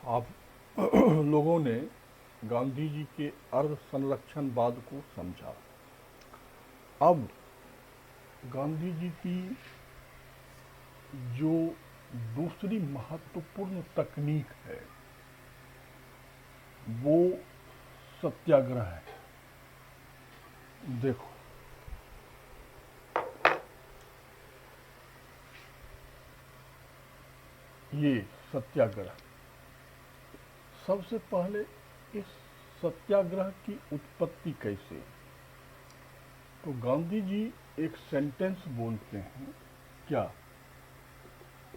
आप लोगों ने गांधी जी के अर्ध संरक्षणवाद को समझा। अब गांधी जी की जो दूसरी महत्वपूर्ण तकनीक है वो सत्याग्रह है। देखो, ये सत्याग्रह, सबसे पहले इस सत्याग्रह की उत्पत्ति कैसे? तो गांधी जी एक सेंटेंस बोलते हैं, क्या?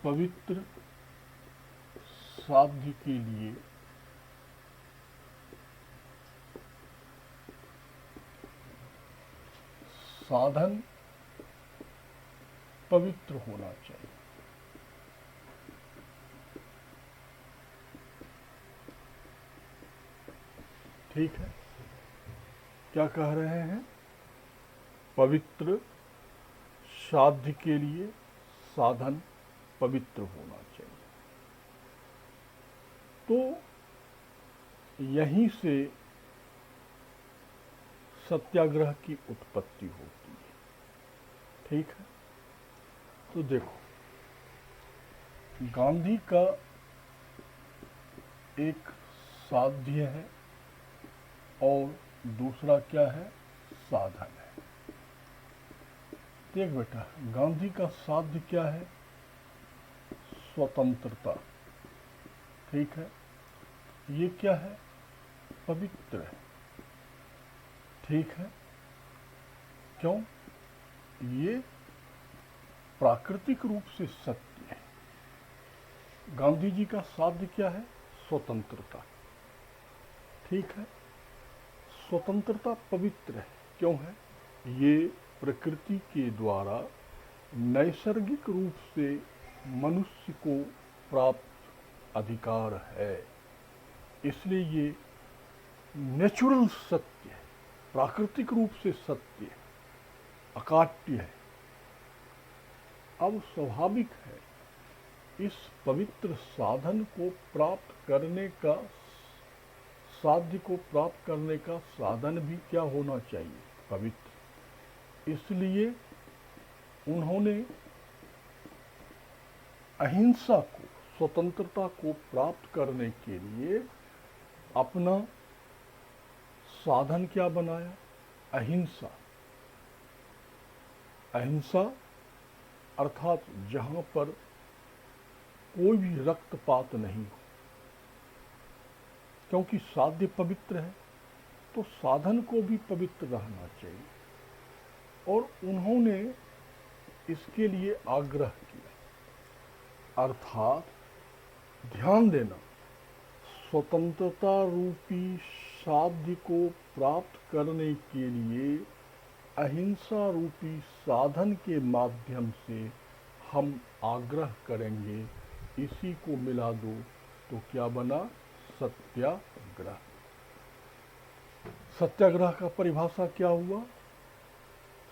पवित्र साध्य के लिए साधन पवित्र होना चाहिए। ठीक है, क्या कह रहे हैं? पवित्र साध्य के लिए साधन पवित्र होना चाहिए। तो यहीं से सत्याग्रह की उत्पत्ति होती है। ठीक है, तो देखो, गांधी का एक साध्य है और दूसरा क्या है? साधन है। देख बेटा, गांधी का साध्य क्या है? स्वतंत्रता। ठीक है, ये क्या है? पवित्र है। ठीक है, क्यों? ये प्राकृतिक रूप से सत्य है। गांधी जी का साध्य क्या है? स्वतंत्रता। ठीक है, स्वतंत्रता पवित्र है। क्यों है? ये प्रकृति के द्वारा नैसर्गिक रूप से मनुष्य को प्राप्त अधिकार है, इसलिए ये नेचुरल सत्य है, प्राकृतिक रूप से सत्य है, अकाट्य है। अब स्वाभाविक है, इस पवित्र साधन को प्राप्त करने का, साध्य को प्राप्त करने का साधन भी क्या होना चाहिए? पवित्र। इसलिए उन्होंने अहिंसा को, स्वतंत्रता को प्राप्त करने के लिए अपना साधन क्या बनाया? अहिंसा। अहिंसा अर्थात जहां पर कोई भी रक्तपात नहीं हो, क्योंकि साध्य पवित्र है तो साधन को भी पवित्र रहना चाहिए। और उन्होंने इसके लिए आग्रह किया, अर्थात ध्यान देना, स्वतंत्रता रूपी साध्य को प्राप्त करने के लिए अहिंसा रूपी साधन के माध्यम से हम आग्रह करेंगे। इसी को मिला दो तो क्या बना? सत्याग्रह। सत्याग्रह का परिभाषा क्या हुआ?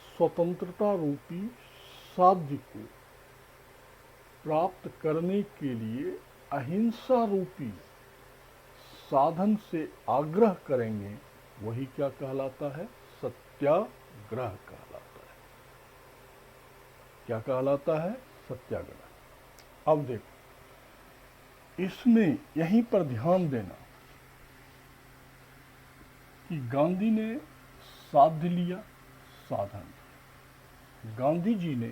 स्वतंत्रता रूपी साध्य को प्राप्त करने के लिए अहिंसा रूपी साधन से आग्रह करेंगे, वही क्या कहलाता है? सत्याग्रह कहलाता है। क्या कहलाता है? सत्याग्रह। अब देखो, इसमें यहीं पर ध्यान देना कि गांधी ने साध्य लिया, साधन। गांधी जी ने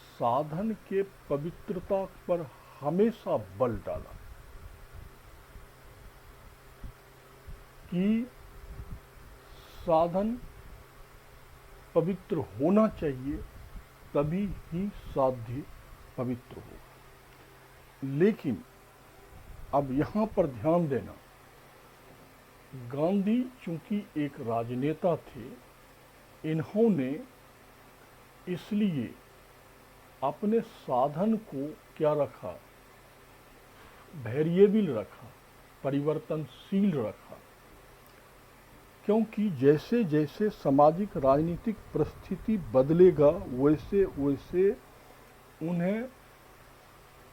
साधन के पवित्रता पर हमेशा बल डाला कि साधन पवित्र होना चाहिए, तभी ही साध्य पवित्र होगा। लेकिन अब यहां पर ध्यान देना, गांधी चूंकि एक राजनेता थे, इन्होंने इसलिए अपने साधन को क्या रखा? वेरिएबल रखा, परिवर्तनशील रखा। क्योंकि जैसे जैसे सामाजिक राजनीतिक परिस्थिति बदलेगा, वैसे वैसे उन्हें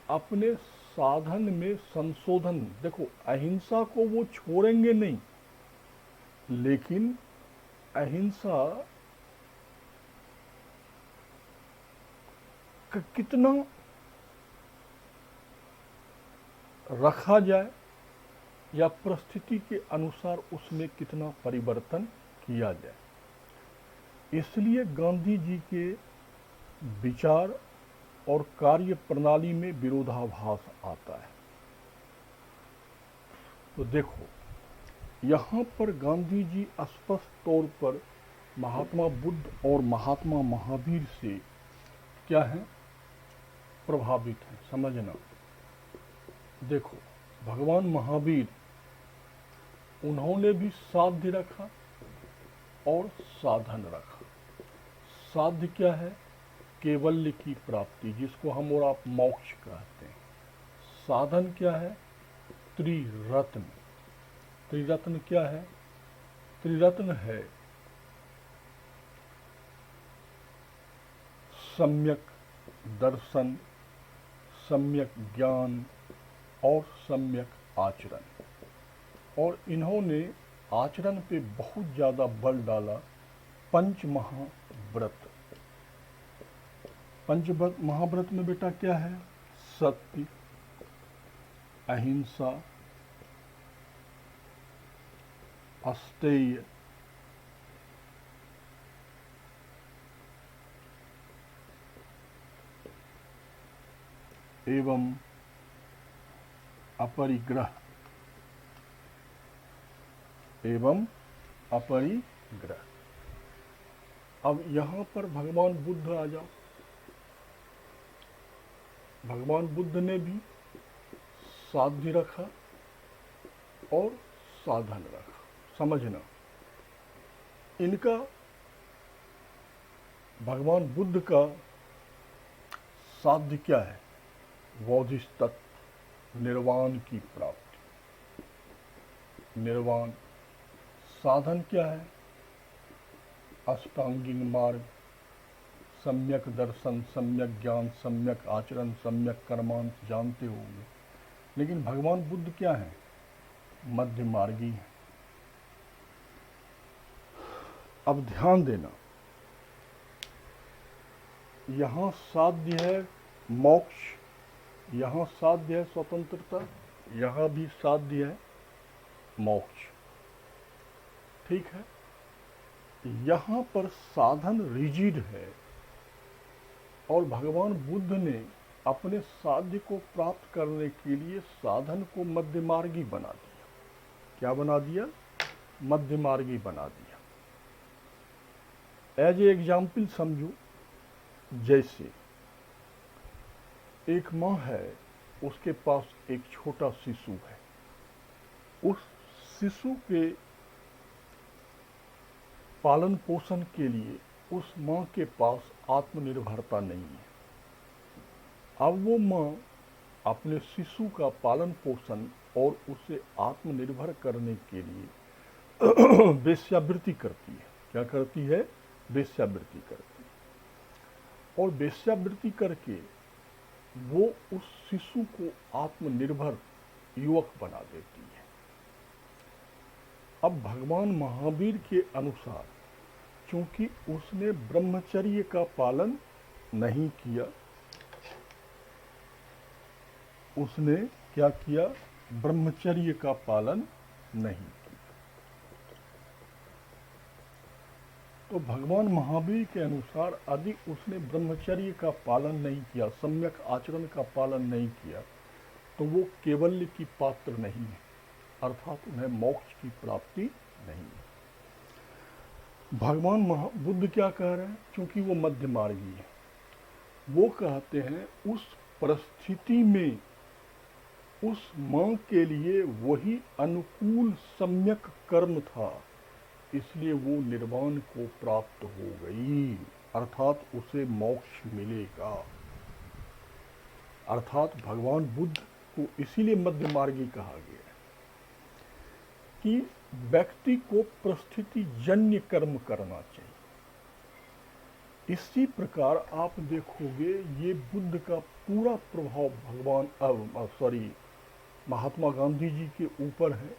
अपने साधन में संशोधन, देखो अहिंसा को वो छोड़ेंगे नहीं, लेकिन अहिंसा का कितना रखा जाए या परिस्थिति के अनुसार उसमें कितना परिवर्तन किया जाए। इसलिए गांधी जी के विचार और कार्य प्रणाली में विरोधाभास आता है। तो देखो यहाँ पर गांधी जी स्पष्ट तौर पर महात्मा बुद्ध और महात्मा महावीर से क्या है, प्रभावित है। समझना, देखो भगवान महावीर, उन्होंने भी साध्य रखा और साधन रखा। साध्य क्या है, केवल्य की प्राप्ति, जिसको हम और आप मोक्ष कहते हैं। साधन क्या है, त्रिरत्न। त्रिरत्न क्या है, त्रिरत्न है सम्यक दर्शन, सम्यक ज्ञान और सम्यक आचरण। और इन्होंने आचरण पे बहुत ज़्यादा बल डाला। पंच महाव्रत, पंच महाव्रत में बेटा क्या है, सत्य, अहिंसा, अस्तेय, एवं अपरिग्रह, एवं अपरिग्रह। अब यहां पर भगवान बुद्ध आ जाओ। भगवान बुद्ध ने भी साध्य रखा और साधन रखा। समझना, इनका भगवान बुद्ध का साध्य क्या है, बोधिस तत्व, निर्वाण की प्राप्ति, निर्वाण। साधन क्या है, अष्टांगिक मार्ग, सम्यक दर्शन, सम्यक ज्ञान, सम्यक आचरण, सम्यक कर्मांत, जानते होंगे। लेकिन भगवान बुद्ध क्या है, मध्य मार्गी है। अब ध्यान देना, यहाँ साध्य है मोक्ष, यहाँ साध्य है स्वतंत्रता, यहाँ भी साध्य है मोक्ष। ठीक है, यहाँ पर साधन रिजिड है और भगवान बुद्ध ने अपने साध्य को प्राप्त करने के लिए साधन को मध्य मार्गी बना दिया। क्या बना दिया, मध्य मार्गी बना दिया। एज ए एग्जाम्पल समझो, जैसे एक माँ है, उसके पास एक छोटा शिशु है। उस शिशु के पालन पोषण के लिए उस माँ के पास आत्मनिर्भरता नहीं है। अब वो माँ अपने शिशु का पालन पोषण और उसे आत्मनिर्भर करने के लिए वेश्यावृत्ति करती है। क्या करती है, वेश्यावृत्ति करती है। और वेश्यावृत्ति करके वो उस शिशु को आत्मनिर्भर युवक बना देती है। अब भगवान महावीर के अनुसार, क्योंकि उसने ब्रह्मचर्य का पालन नहीं किया, उसने क्या किया, ब्रह्मचर्य का पालन नहीं किया, तो भगवान महावीर के अनुसार यदि उसने ब्रह्मचर्य का पालन नहीं किया, सम्यक आचरण का पालन नहीं किया, तो वो केवल्य की पात्र नहीं है, अर्थात उन्हें मोक्ष की प्राप्ति नहीं है। भगवान बुद्ध क्या कह रहे हैं, क्योंकि वो मध्य मार्गी है, वो कहते हैं उस परिस्थिति में उस माँ के लिए वही अनुकूल सम्यक कर्म था, इसलिए वो निर्वाण को प्राप्त हो गई, अर्थात उसे मोक्ष मिलेगा। अर्थात भगवान बुद्ध को इसीलिए मध्य मार्गी कहा गया कि व्यक्ति को परिस्थिति जन्य कर्म करना चाहिए। इसी प्रकार आप देखोगे ये बुद्ध का पूरा प्रभाव महात्मा गांधी जी के ऊपर है।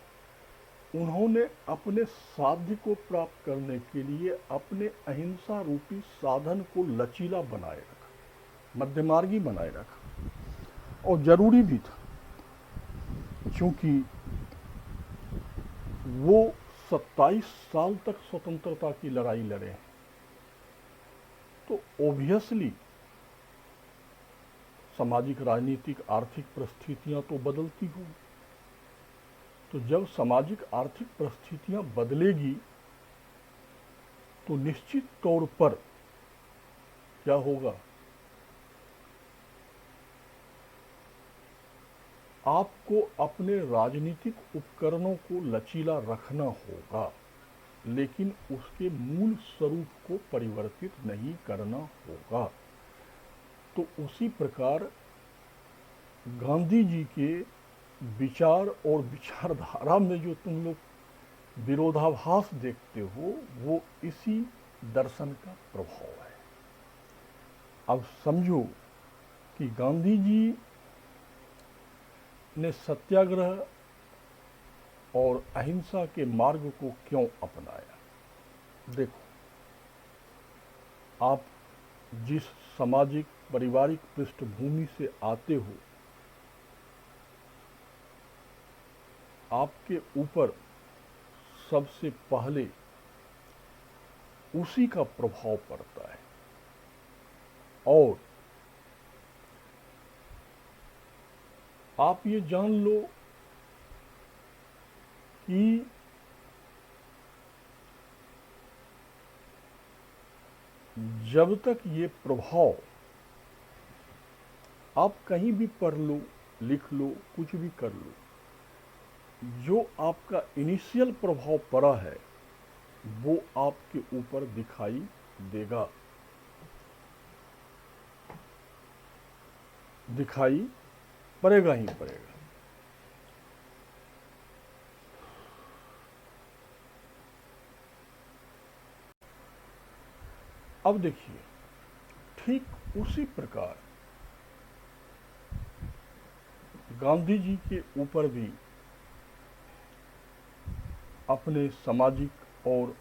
उन्होंने अपने साध्य को प्राप्त करने के लिए अपने अहिंसा रूपी साधन को लचीला बनाए रखा, मध्यमार्गी बनाए रखा, और जरूरी भी था, क्योंकि वो 27 साल तक स्वतंत्रता की लड़ाई लड़े हैं। तो ओबियसली सामाजिक, राजनीतिक, आर्थिक परिस्थितियां तो बदलती होंगी। तो जब सामाजिक आर्थिक परिस्थितियां बदलेगी तो निश्चित तौर पर क्या होगा, आपको अपने राजनीतिक उपकरणों को लचीला रखना होगा, लेकिन उसके मूल स्वरूप को परिवर्तित नहीं करना होगा। तो उसी प्रकार गांधी जी के विचार और विचारधारा में जो तुम लोग विरोधाभास देखते हो, वो इसी दर्शन का प्रभाव है। अब समझो कि गांधी जी ने सत्याग्रह और अहिंसा के मार्ग को क्यों अपनाया। देखो, आप जिस सामाजिक पारिवारिक पृष्ठभूमि से आते हो, आपके ऊपर सबसे पहले उसी का प्रभाव पड़ता है। और आप ये जान लो कि जब तक ये प्रभाव आप कहीं भी पढ़ लो, लिख लो, कुछ भी कर लो, जो आपका इनिशियल प्रभाव पड़ा है वो आपके ऊपर दिखाई देगा, दिखाई पड़ेगा ही पड़ेगा। अब देखिए, ठीक उसी प्रकार गांधी जी के ऊपर भी अपने सामाजिक और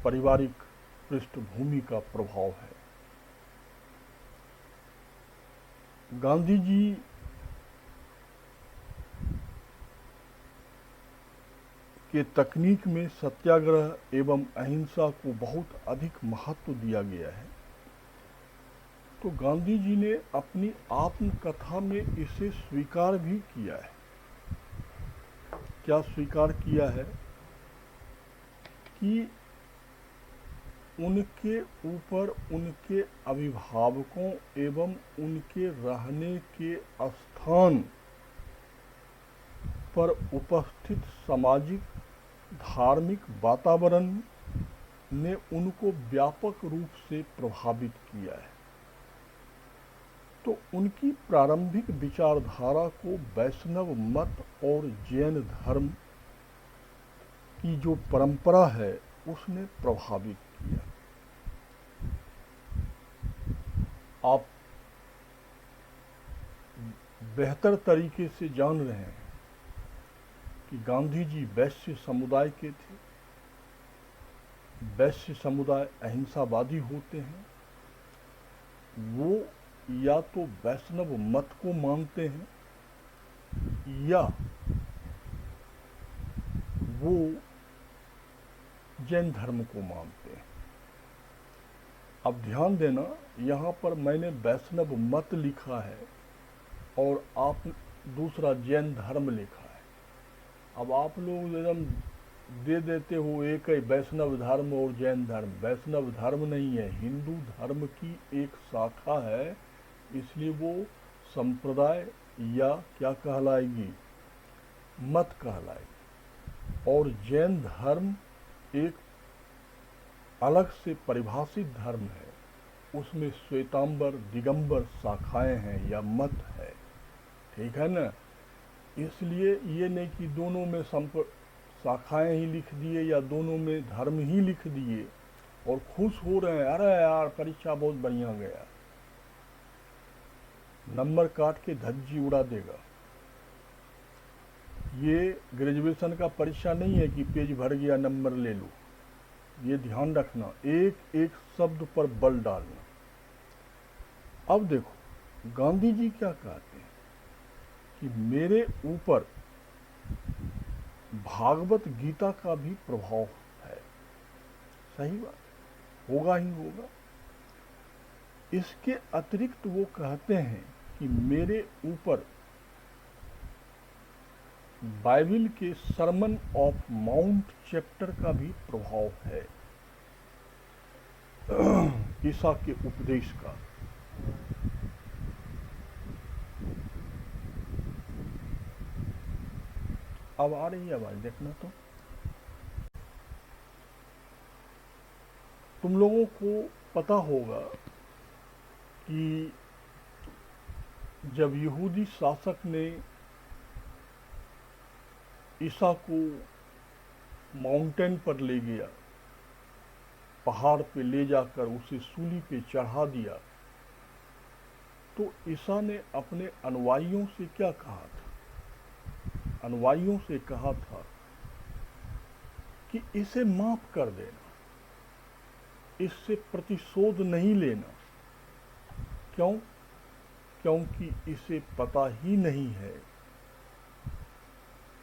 पारिवारिक पृष्ठभूमि का प्रभाव है। गांधी जी के तकनीक में सत्याग्रह एवं अहिंसा को बहुत अधिक महत्व दिया गया है। तो गांधी जी ने अपनी आत्मकथा में इसे स्वीकार भी किया है। क्या स्वीकार किया है कि उनके ऊपर उनके अभिभावकों एवं उनके रहने के स्थान पर उपस्थित सामाजिक धार्मिक वातावरण ने उनको व्यापक रूप से प्रभावित किया है। तो उनकी प्रारंभिक विचारधारा को वैष्णव मत और जैन धर्म की जो परंपरा है उसने प्रभावित किया। आप बेहतर तरीके से जान रहे हैं कि गांधी जी वैश्य समुदाय के थे। वैश्य समुदाय अहिंसावादी होते हैं। वो या तो वैष्णव मत को मानते हैं या वो जैन धर्म को मानते हैं। अब ध्यान देना, यहाँ पर मैंने वैष्णव मत लिखा है और आप दूसरा जैन धर्म लिखा है। अब आप लोग एकदम दे देते हो एक ही वैष्णव धर्म और जैन धर्म। वैष्णव धर्म नहीं है, हिंदू धर्म की एक शाखा है, इसलिए वो संप्रदाय या क्या कहलाएगी, मत कहलाएगी। और जैन धर्म एक अलग से परिभाषित धर्म है, उसमें श्वेतांबर दिगंबर शाखाएं हैं या मत है, ठीक है ना। इसलिए ये नहीं कि दोनों में शाखाएं ही लिख दिए या दोनों में धर्म ही लिख दिए और खुश हो रहे हैं, अरे यार परीक्षा बहुत बढ़िया गया। नंबर काट के धज्जी उड़ा देगा। ये ग्रेजुएशन का परीक्षा नहीं है कि पेज भर गया नंबर ले लो। ये ध्यान रखना, एक एक शब्द पर बल डालना। अब देखो गांधी जी क्या कहते हैं कि मेरे ऊपर भागवत गीता का भी प्रभाव है। सही बात, होगा ही होगा। इसके अतिरिक्त वो कहते हैं कि मेरे ऊपर बाइबिल के सरमन ऑफ माउंट चैप्टर का भी प्रभाव है, ईसा के उपदेश का। अब आ रही है आवाज, देखना। तो तुम लोगों को पता होगा कि जब यहूदी शासक ने ईसा को माउंटेन पर ले गया, पहाड़ पे ले जाकर उसे सूली पे चढ़ा दिया, तो ईसा ने अपने अनुयायियों से क्या कहा था? अनुयायियों से कहा था कि इसे माफ कर देना, इससे प्रतिशोध नहीं लेना। क्यों? क्योंकि इसे पता ही नहीं है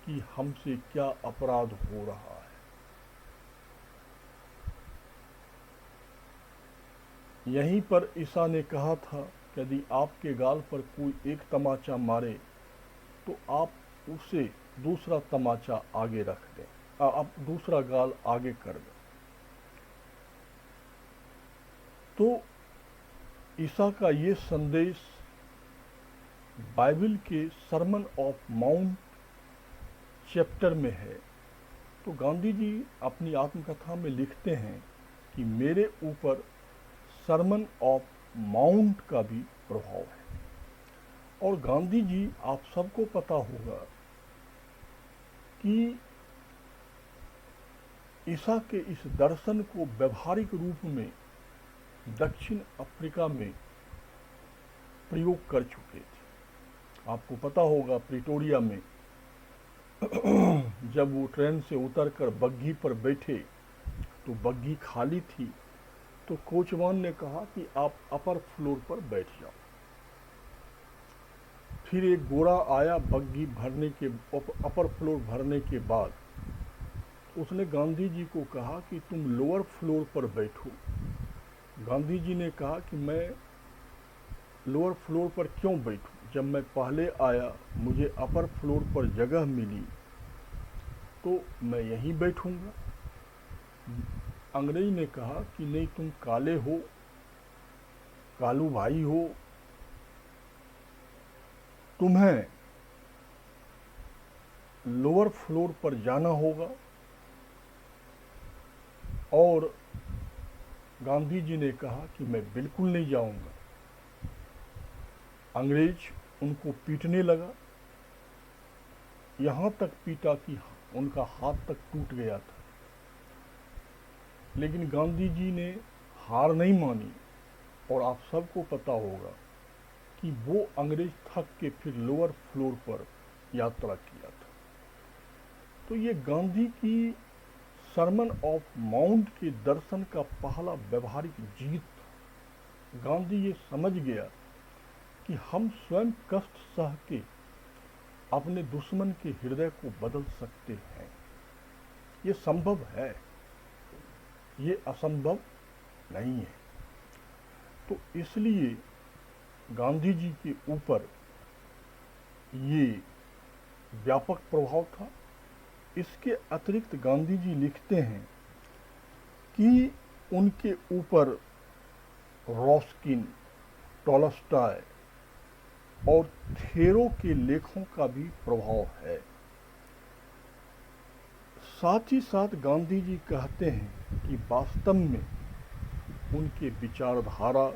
कि हमसे क्या अपराध हो रहा है। यहीं पर ईसा ने कहा था कि यदि आपके गाल पर कोई एक तमाचा मारे तो आप उसे दूसरा तमाचा आगे रख दें, आप दूसरा गाल आगे कर दें। तो ईसा का ये संदेश बाइबल के सरमन ऑफ माउंट चैप्टर में है। तो गांधी जी अपनी आत्मकथा में लिखते हैं कि मेरे ऊपर सरमन ऑफ माउंट का भी प्रभाव है। और गांधी जी, आप सबको पता होगा कि ईसा के इस दर्शन को व्यवहारिक रूप में दक्षिण अफ्रीका में प्रयोग कर चुके थे। आपको पता होगा प्रिटोरिया में जब वो ट्रेन से उतरकर बग्घी पर बैठे तो बग्घी खाली थी, तो कोचवान ने कहा कि आप अपर फ्लोर पर बैठ जाओ। फिर एक गोरा आया बग्घी भरने के, अपर फ्लोर भरने के बाद उसने गांधी जी को कहा कि तुम लोअर फ्लोर पर बैठो। गांधी जी ने कहा कि मैं लोअर फ्लोर पर क्यों बैठूं? जब मैं पहले आया मुझे अपर फ्लोर पर जगह मिली तो मैं यहीं बैठूंगा। अंग्रेज ने कहा कि नहीं, तुम काले हो, कालू भाई हो, तुम्हें लोअर फ्लोर पर जाना होगा। और गांधी जी ने कहा कि मैं बिल्कुल नहीं जाऊंगा। अंग्रेज उनको पीटने लगा, यहां तक पीटा कि उनका हाथ तक टूट गया था। लेकिन गांधी जी ने हार नहीं मानी और आप सबको पता होगा कि वो अंग्रेज थक के फिर लोअर फ्लोर पर यात्रा किया था। तो ये गांधी की सरमन ऑफ माउंट के दर्शन का पहला व्यवहारिक जीत था। गांधी ये समझ गया कि हम स्वयं कष्ट सह के अपने दुश्मन के हृदय को बदल सकते हैं। ये संभव है, ये असंभव नहीं है। तो इसलिए गांधी जी के ऊपर ये व्यापक प्रभाव था। इसके अतिरिक्त गांधी जी लिखते हैं कि उनके ऊपर रॉस्किन, टॉलस्टॉय और थेरो के लेखों का भी प्रभाव है। साथ ही साथ गांधी जी कहते हैं कि वास्तव में उनके विचारधारा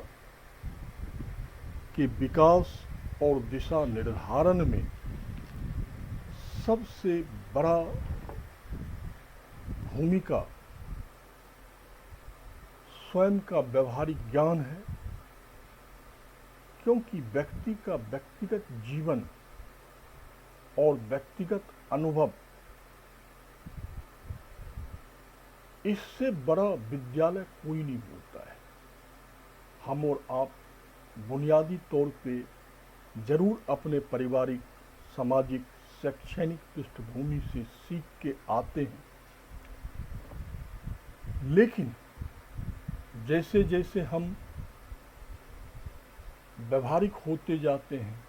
के विकास और दिशा निर्धारण में सबसे बड़ा भूमिका स्वयं का व्यवहारिक ज्ञान है। क्योंकि व्यक्ति का व्यक्तिगत जीवन और व्यक्तिगत अनुभव, इससे बड़ा विद्यालय कोई नहीं होता है। हम और आप बुनियादी तौर पे जरूर अपने पारिवारिक, सामाजिक, शैक्षणिक पृष्ठभूमि से सीख के आते हैं, लेकिन जैसे जैसे हम व्यवहारिक होते जाते हैं,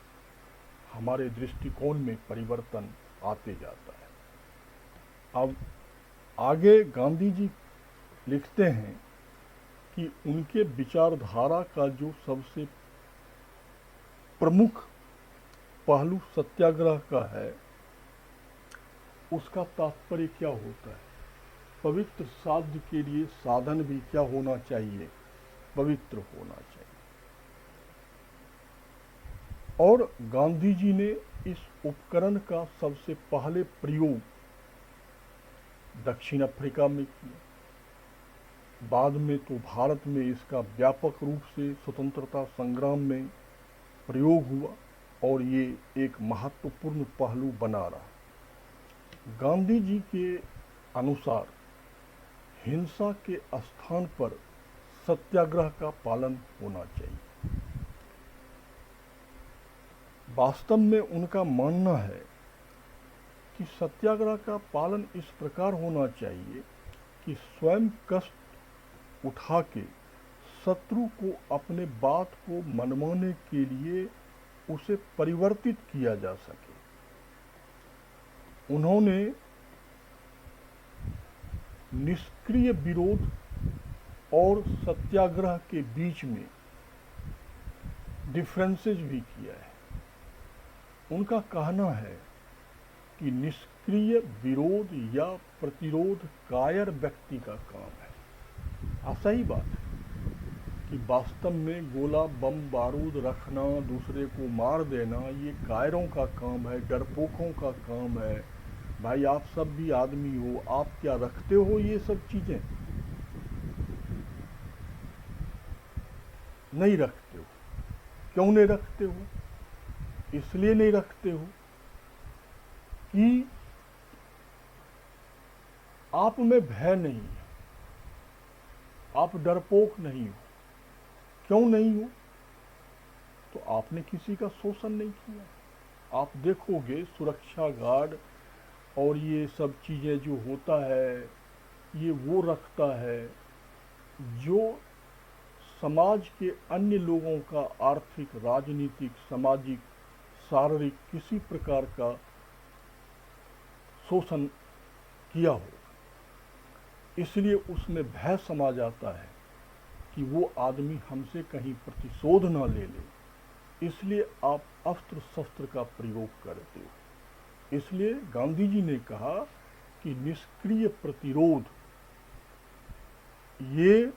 हमारे दृष्टिकोण में परिवर्तन आते जाता है। अब आगे गांधी जी लिखते हैं कि उनके विचारधारा का जो सबसे प्रमुख पहलू सत्याग्रह का है, उसका तात्पर्य क्या होता है। पवित्र साध्य के लिए साधन भी क्या होना चाहिए, पवित्र होना चाहिए। और गांधी जी ने इस उपकरण का सबसे पहले प्रयोग दक्षिण अफ्रीका में किया, बाद में तो भारत में इसका व्यापक रूप से स्वतंत्रता संग्राम में प्रयोग हुआ और ये एक महत्वपूर्ण पहलू बना रहा। गांधी जी के अनुसार हिंसा के स्थान पर सत्याग्रह का पालन होना चाहिए। वास्तव में उनका मानना है कि सत्याग्रह का पालन इस प्रकार होना चाहिए कि स्वयं कष्ट उठा के शत्रु को अपने बात को मनवाने के लिए उसे परिवर्तित किया जा सके। उन्होंने निष्क्रिय विरोध और सत्याग्रह के बीच में डिफरेंसेस भी किया है। उनका कहना है कि निष्क्रिय विरोध या प्रतिरोध कायर व्यक्ति का काम है। सही बात है कि वास्तव में गोला बम बारूद रखना, दूसरे को मार देना, ये कायरों का काम है, डरपोकों का काम है। भाई आप सब भी आदमी हो, आप क्या रखते हो ये सब चीजें? नहीं रखते हो। क्यों नहीं रखते हो? इसलिए नहीं रखते हो कि आप में भय नहीं है, आप डरपोक नहीं हो। क्यों नहीं हो? तो आपने किसी का शोषण नहीं किया। आप देखोगे सुरक्षा गार्ड और ये सब चीजें जो होता है, ये वो रखता है जो समाज के अन्य लोगों का आर्थिक, राजनीतिक, सामाजिक, शारीरिक किसी प्रकार का शोषण किया हो। इसलिए उसमें भय समा जाता है कि वो आदमी हमसे कहीं प्रतिशोध ना ले ले, इसलिए आप अस्त्र शस्त्र का प्रयोग करते हो। इसलिए गांधी जी ने कहा कि निष्क्रिय प्रतिरोध ये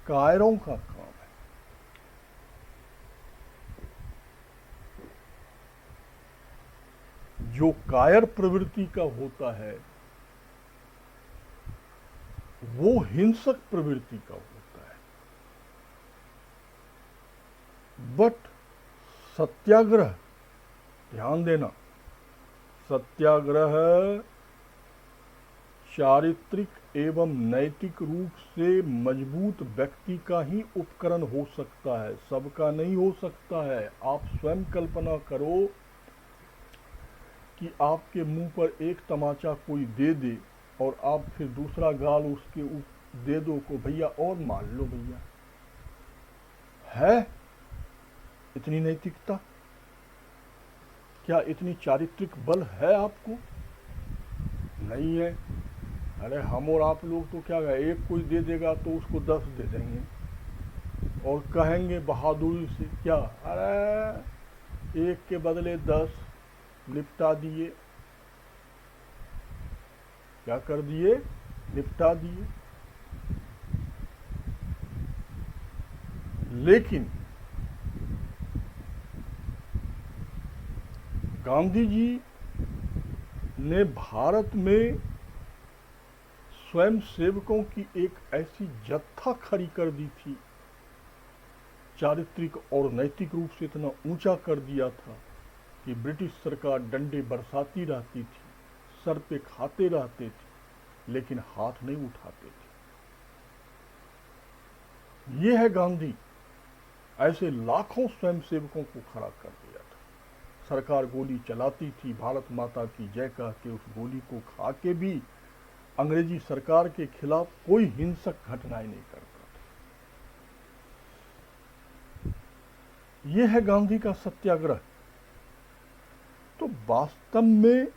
कायरों का काम है। जो कायर प्रवृत्ति का होता है वो हिंसक प्रवृत्ति का होता है। बट सत्याग्रह, ध्यान देना, सत्याग्रह चारित्रिक एवं नैतिक रूप से मजबूत व्यक्ति का ही उपकरण हो सकता है, सबका नहीं हो सकता है। आप स्वयं कल्पना करो कि आपके मुंह पर एक तमाचा कोई दे दे और आप फिर दूसरा गाल उसके दे दो को, भैया और मार लो भैया। है इतनी नैतिकता? क्या इतनी चारित्रिक बल है आपको? नहीं है। अरे हम और आप लोग तो क्या है, एक कोई दे देगा तो उसको 10 दे देंगे और कहेंगे बहादुरी से क्या, अरे एक के बदले 10 निपटा दिए। क्या कर दिए? निपटा दिए। लेकिन गांधी जी ने भारत में स्वयं सेवकों की एक ऐसी जत्था खड़ी कर दी थी चारित्रिक और नैतिक रूप से इतना ऊंचा कर दिया था कि ब्रिटिश सरकार डंडे बरसाती रहती थी, सर पे खाते रहते थे, लेकिन हाथ नहीं उठाते थे। ये है गांधी। ऐसे लाखों स्वयंसेवकों को खड़ा कर दिया था। सरकार गोली चलाती थी, भारत माता की जय कह के उस गोली को खा के भी अंग्रेजी सरकार के खिलाफ कोई हिंसक घटनाएं नहीं करता था। यह है गांधी का सत्याग्रह। तो वास्तव में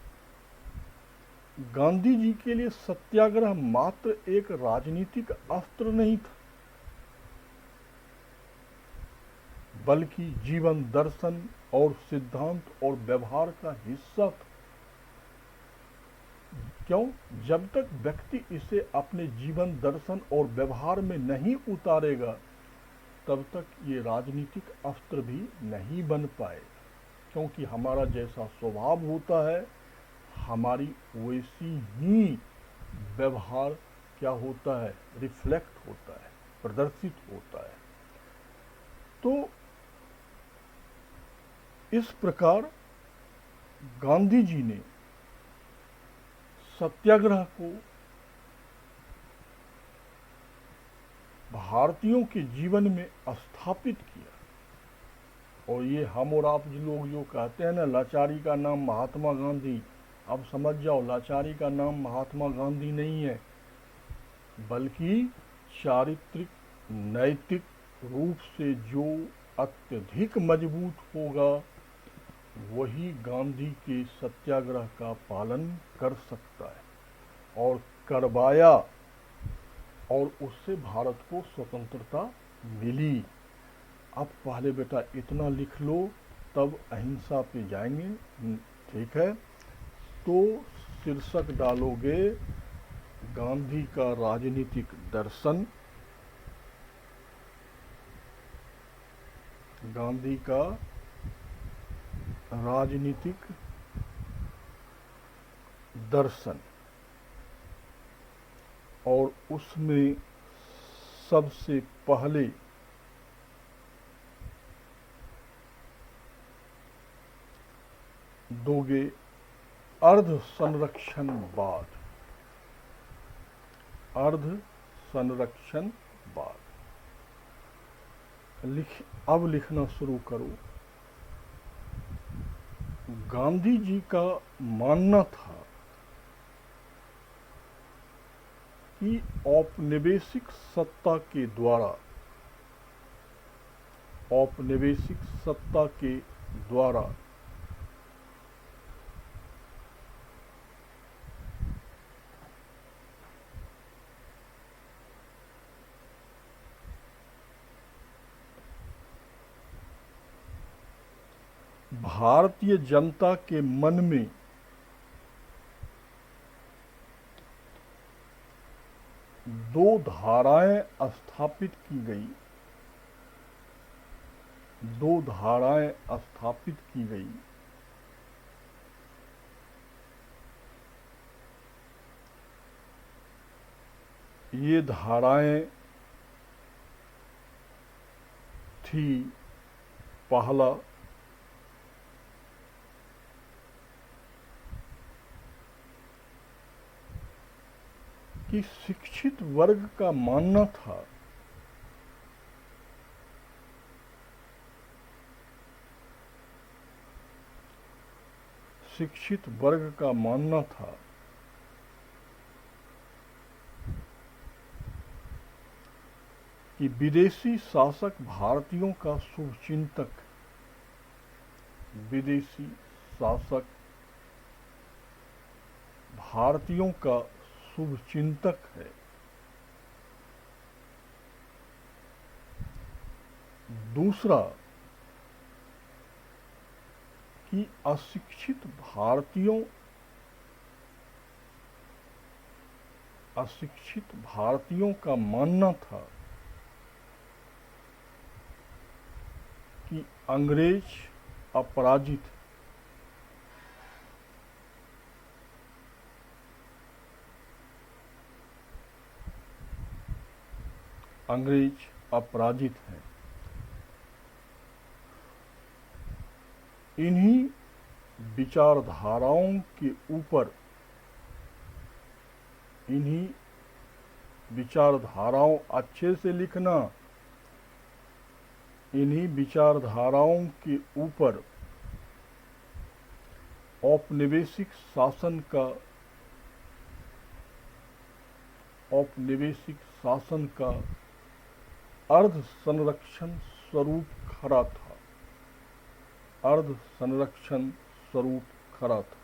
गांधी जी के लिए सत्याग्रह मात्र एक राजनीतिक अस्त्र नहीं था, बल्कि जीवन दर्शन और सिद्धांत और व्यवहार का हिस्सा था। क्यों? जब तक व्यक्ति इसे अपने जीवन दर्शन और व्यवहार में नहीं उतारेगा, तब तक ये राजनीतिक अस्त्र भी नहीं बन पाए। क्योंकि हमारा जैसा स्वभाव होता है, हमारी वैसी ही व्यवहार क्या होता है, रिफ्लेक्ट होता है, प्रदर्शित होता है। तो इस प्रकार गांधी जी ने सत्याग्रह को भारतीयों के जीवन में स्थापित किया। और ये हम और आप लोग जो कहते हैं ना, लाचारी का नाम महात्मा गांधी, अब समझ जाओ, लाचारी का नाम महात्मा गांधी नहीं है, बल्कि चारित्रिक नैतिक रूप से जो अत्यधिक मजबूत होगा, वही गांधी के सत्याग्रह का पालन कर सकता है और करवाया, और उससे भारत को स्वतंत्रता मिली। अब पहले बेटा इतना लिख लो, तब अहिंसा पे जाएंगे, ठीक है? तो शीर्षक डालोगे गांधी का राजनीतिक दर्शन, गांधी का राजनीतिक दर्शन, और उसमें सबसे पहले दोगे अर्ध संरक्षणवाद। अर्ध संरक्षणवाद अब लिखना शुरू करो। गांधी जी का मानना था कि औपनिवेशिक सत्ता के द्वारा, औपनिवेशिक सत्ता के द्वारा भारतीय जनता के मन में दो धाराएं स्थापित की गई, दो धाराएं स्थापित की गई। ये धाराएं थी, पहला कि शिक्षित वर्ग का मानना था शिक्षित वर्ग का मानना था कि विदेशी शासक भारतीयों का शुभचिंतक, विदेशी शासक भारतीयों का शुभचिंतक है। दूसरा कि अशिक्षित भारतीयों का मानना था कि अंग्रेज अपराजित, अंग्रेज अपराजित हैं। इन्हीं विचारधाराओं के ऊपर, इन्हीं विचारधाराओं, अच्छे से लिखना, इन्हीं विचारधाराओं के ऊपर औपनिवेशिक शासन का अर्ध संरक्षण स्वरूप खड़ा था, अर्ध संरक्षण स्वरूप खड़ा था।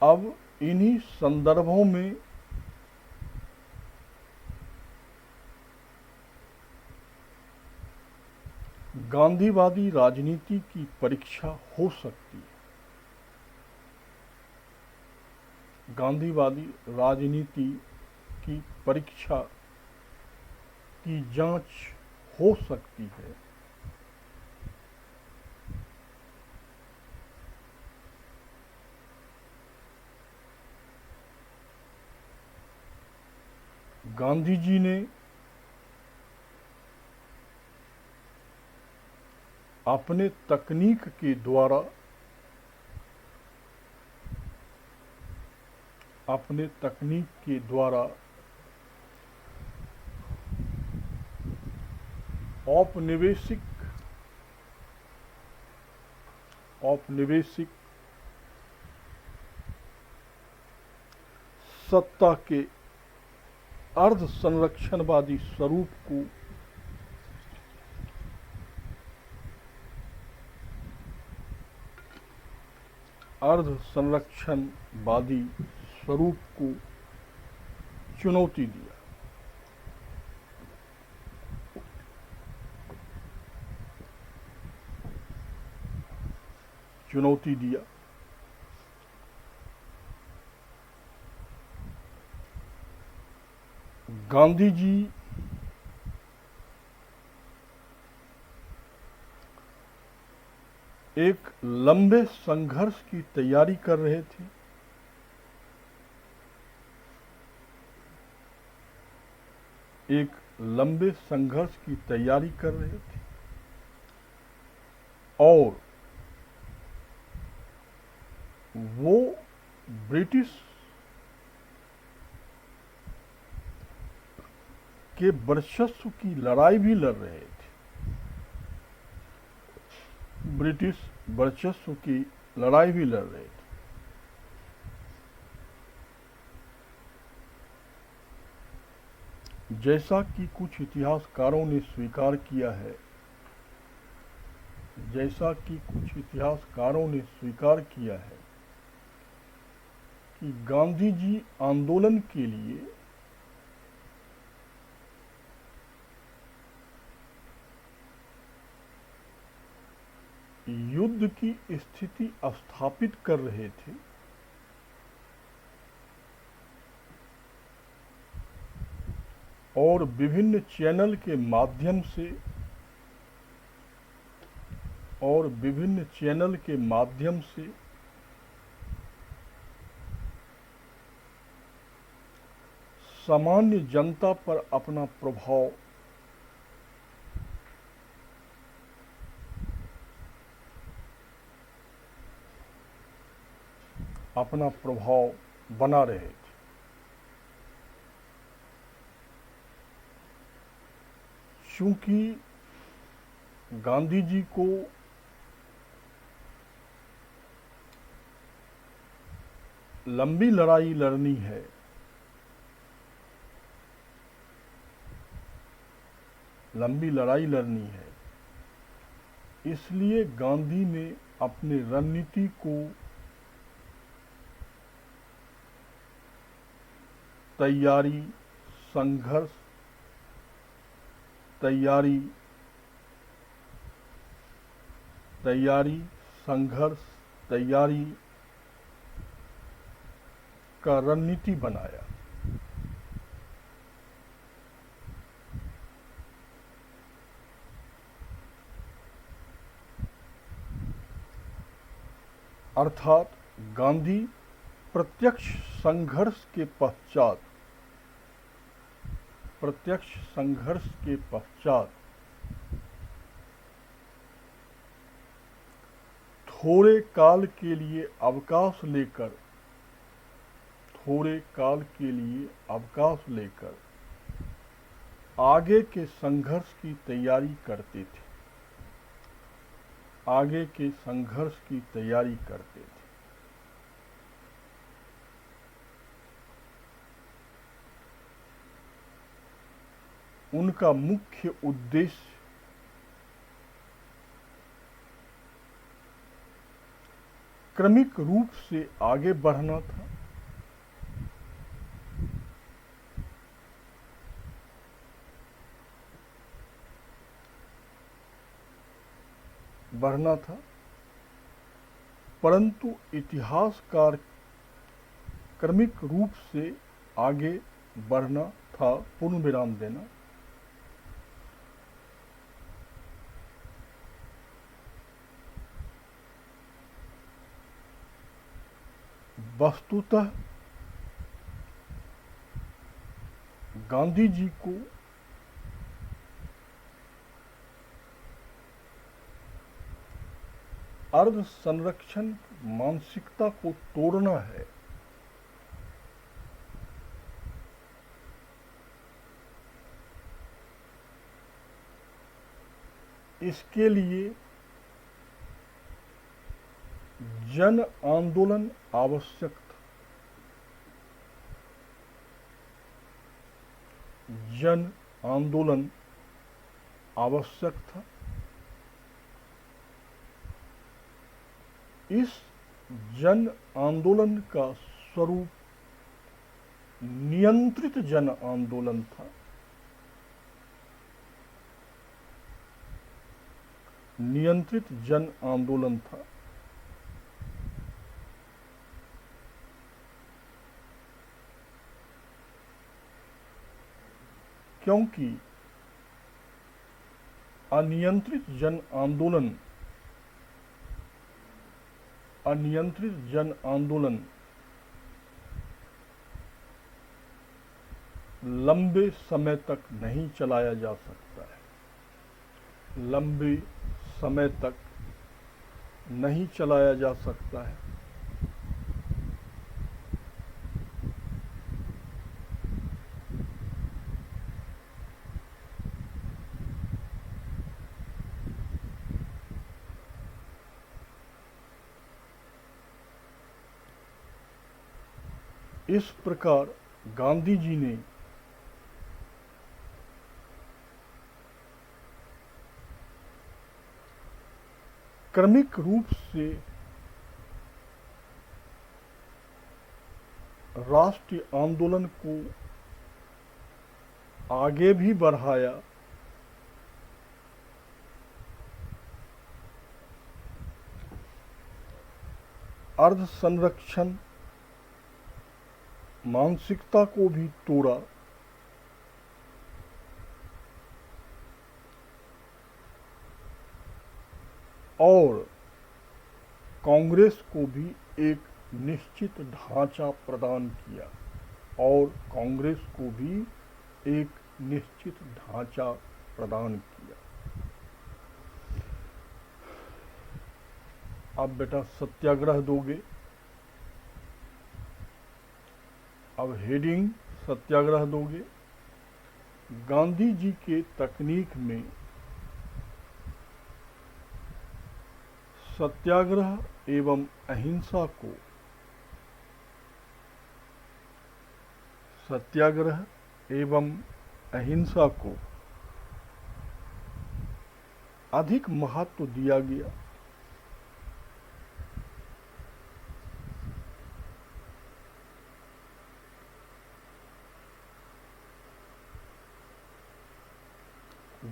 अब इन्हीं संदर्भों में गांधीवादी राजनीति की परीक्षा हो सकती है। गांधीवादी राजनीति की परीक्षा की जांच हो सकती है। गांधी जी ने अपने तकनीक के द्वारा, अपने तकनीक के द्वारा औपनिवेशिक सत्ता के अर्ध संरक्षणवादी स्वरूप को अर्ध संरक्षणवादी स्वरूप को चुनौती दिया। चुनौती दिया। गांधी जी एक लंबे संघर्ष की तैयारी कर रहे थे। एक लंबे संघर्ष की तैयारी कर रहे थे और वो ब्रिटिश के वर्चस्व की लड़ाई भी लड़ रहे थे। ब्रिटिश वर्चस्व की लड़ाई भी लड़ रहे थे। जैसा कि कुछ इतिहासकारों ने स्वीकार किया है, जैसा कि कुछ इतिहासकारों ने स्वीकार किया है कि गांधी जी आंदोलन के लिए युद्ध की स्थिति स्थापित कर रहे थे और विभिन्न चैनल के माध्यम से सामान्य जनता पर अपना प्रभाव बना रहे थे। चूंकि गांधी जी को लंबी लड़ाई लड़नी है, इसलिए गांधी ने अपनी रणनीति को तैयारी, संघर्ष, तैयारी का रणनीति बनाया। अर्थात गांधी प्रत्यक्ष संघर्ष के पश्चात थोड़े काल के लिए अवकाश लेकर आगे के संघर्ष की तैयारी करते थे। उनका मुख्य उद्देश्य क्रमिक रूप से आगे बढ़ना था, परंतु इतिहासकार क्रमिक रूप से आगे बढ़ना था, पूर्ण विराम देना। वस्तुतः गांधी जी को अर्ध संरक्षण मानसिकता को तोड़ना है। इसके लिए जन आंदोलन आवश्यक था। इस जन आंदोलन का स्वरूप नियंत्रित जन आंदोलन था। क्योंकि अनियंत्रित जन आंदोलन लंबे समय तक नहीं चलाया जा सकता है। इस प्रकार गांधी जी ने क्रमिक रूप से राष्ट्रीय आंदोलन को आगे भी बढ़ाया अर्ध संरक्षण मानसिकता को भी तोड़ा और कांग्रेस को भी एक निश्चित ढांचा प्रदान किया। अब बेटा सत्याग्रह दोगे। अब हेडिंग सत्याग्रह दोगे। गांधी जी के तकनीक में सत्याग्रह एवं अहिंसा को अधिक महत्व दिया गया।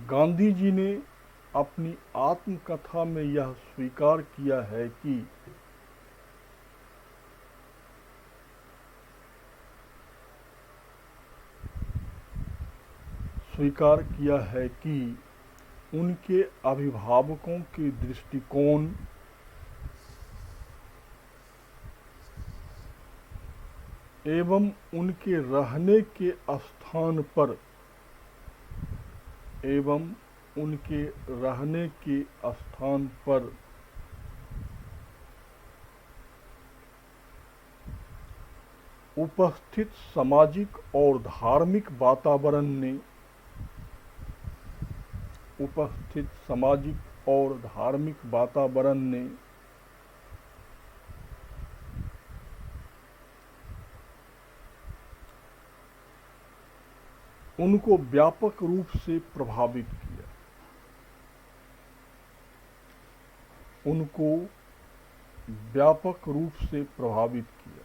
गांधी जी ने अपनी आत्मकथा में यह स्वीकार किया है कि उनके अभिभावकों के दृष्टिकोण एवं उनके रहने के स्थान पर एवं उनके रहने के स्थान पर उपस्थित सामाजिक और धार्मिक वातावरण ने उपस्थित सामाजिक और धार्मिक वातावरण ने उनको व्यापक रूप से प्रभावित किया। उनको व्यापक रूप से प्रभावित किया।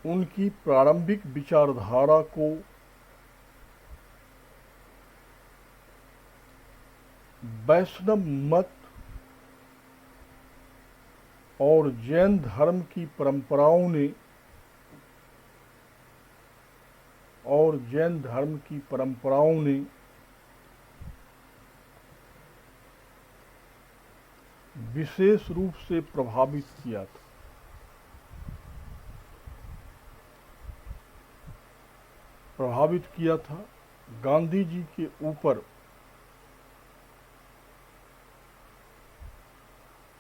उनकी प्रारंभिक विचारधारा को वैष्णव मत और जैन धर्म की परंपराओं ने विशेष रूप से प्रभावित किया था। गांधी जी के ऊपर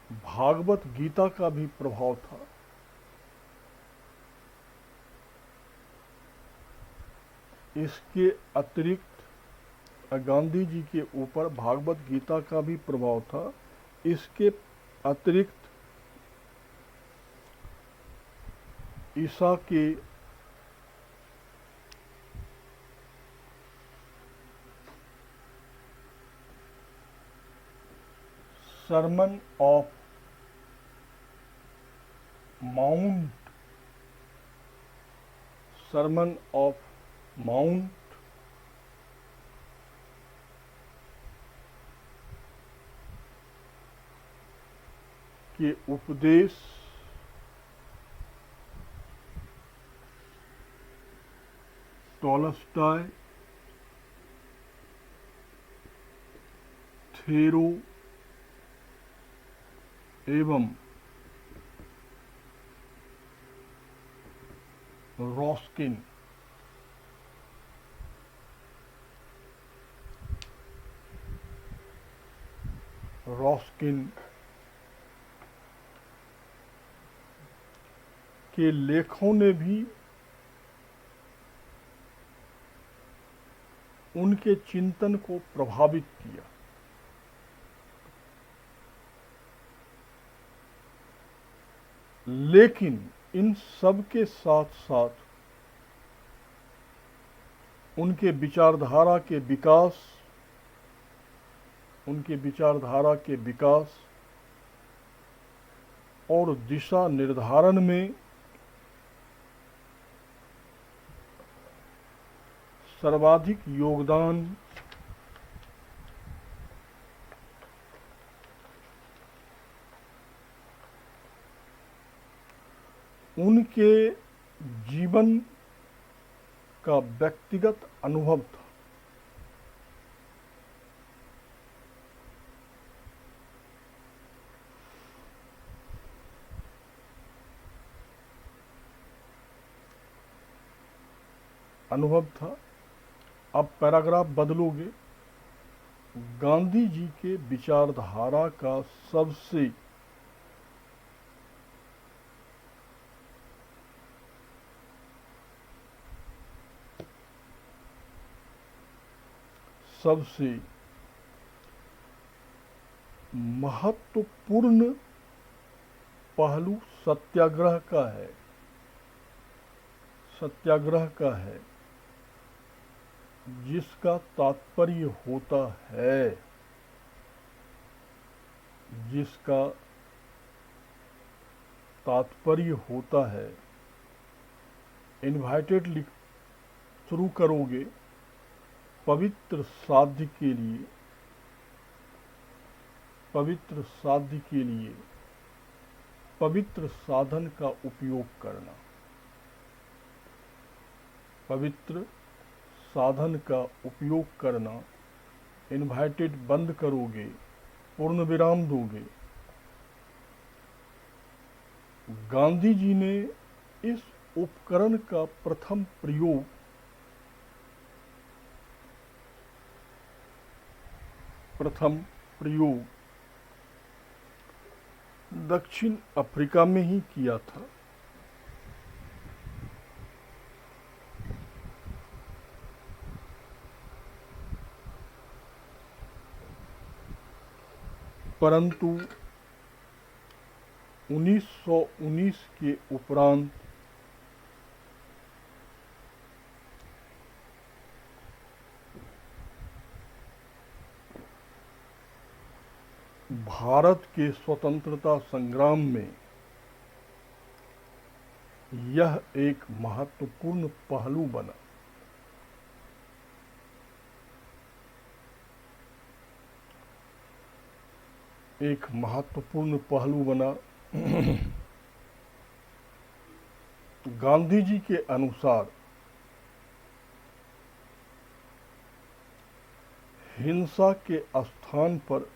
भागवत गीता का भी प्रभाव था। इसके अतिरिक्त गांधी जी के ऊपर भागवत गीता का भी प्रभाव था। इसके अतिरिक्त ईसा के सरमन ऑफ माउंट के उपदेश टॉलस्टॉय, थेरो एवं रॉस्किन के लेखों ने भी उनके चिंतन को प्रभावित किया। लेकिन इन सब के साथ साथ उनके विचारधारा के विकास और दिशा निर्धारण में सर्वाधिक योगदान उनके जीवन का व्यक्तिगत अनुभव था। अब पैराग्राफ बदलोगे। गांधी जी के विचारधारा का सबसे महत्वपूर्ण पहलू सत्याग्रह का है, जिसका तात्पर्य होता है इनवाइटेड शुरू करोगे पवित्र साध्य के लिए पवित्र साधन का उपयोग करना। इनवाइटेड बंद करोगे पूर्ण विराम दोगे। गांधी जी ने इस उपकरण का प्रथम प्रयोग दक्षिण अफ्रीका में ही किया था। परंतु 1919 के उपरांत भारत के स्वतंत्रता संग्राम में यह एक महत्वपूर्ण पहलू बना। एक महत्वपूर्ण पहलू बना। गांधी जी के अनुसार हिंसा के स्थान पर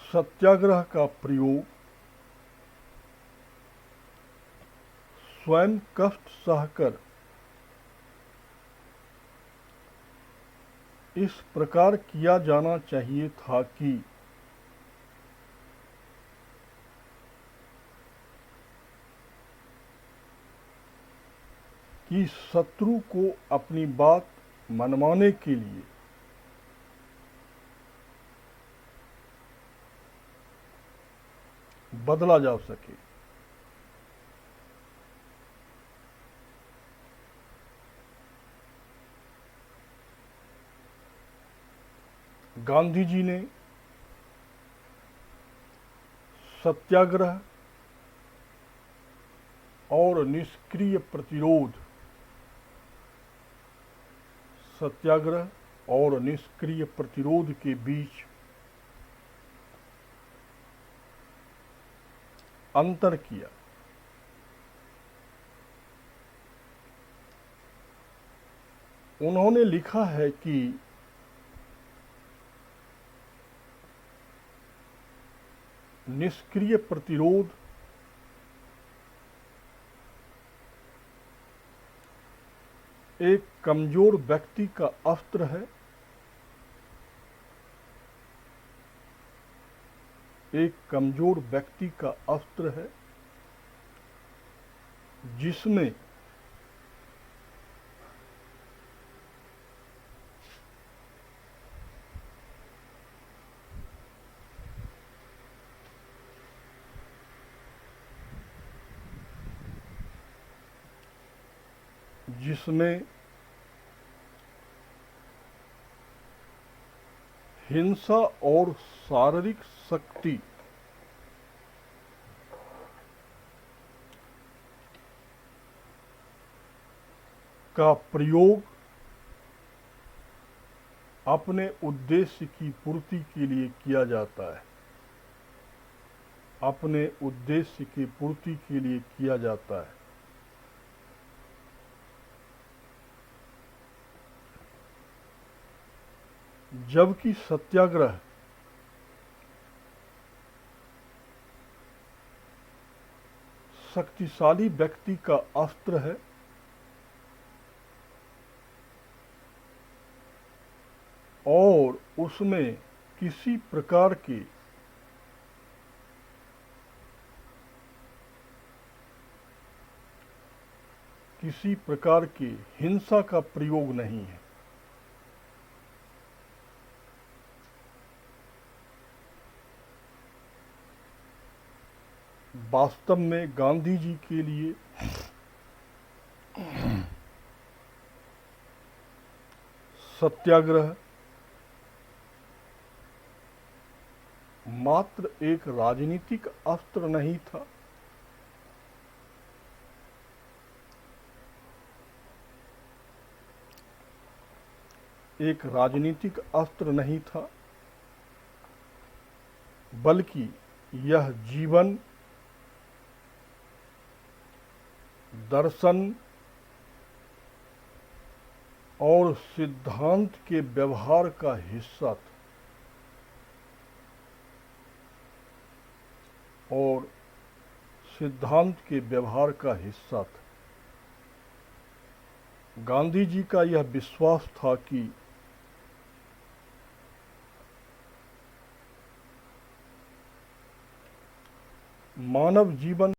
सत्याग्रह का प्रयोग स्वयं कष्ट सहकर इस प्रकार किया जाना चाहिए था कि शत्रु को अपनी बात मनवाने के लिए बदला जा सके। गांधी जी ने सत्याग्रह और निष्क्रिय प्रतिरोध, सत्याग्रह और निष्क्रिय प्रतिरोध के बीच अंतर किया। उन्होंने लिखा है कि निष्क्रिय प्रतिरोध एक कमजोर व्यक्ति का अस्त्र है, एक कमजोर व्यक्ति का अस्त्र है जिसमें हिंसा और शारीरिक शक्ति का प्रयोग अपने उद्देश्य की पूर्ति के लिए किया जाता है, अपने उद्देश्य की पूर्ति के लिए किया जाता है। जबकि सत्याग्रह शक्तिशाली व्यक्ति का अस्त्र है और उसमें किसी प्रकार की हिंसा का प्रयोग नहीं है। वास्तव में गांधी जी के लिए सत्याग्रह मात्र एक राजनीतिक अस्त्र नहीं था, एक राजनीतिक अस्त्र नहीं था, बल्कि यह जीवन, दर्शन और सिद्धांत के व्यवहार का हिस्सा था। और सिद्धांत के व्यवहार का हिस्सा था। गांधी जी का यह विश्वास था कि मानव जीवन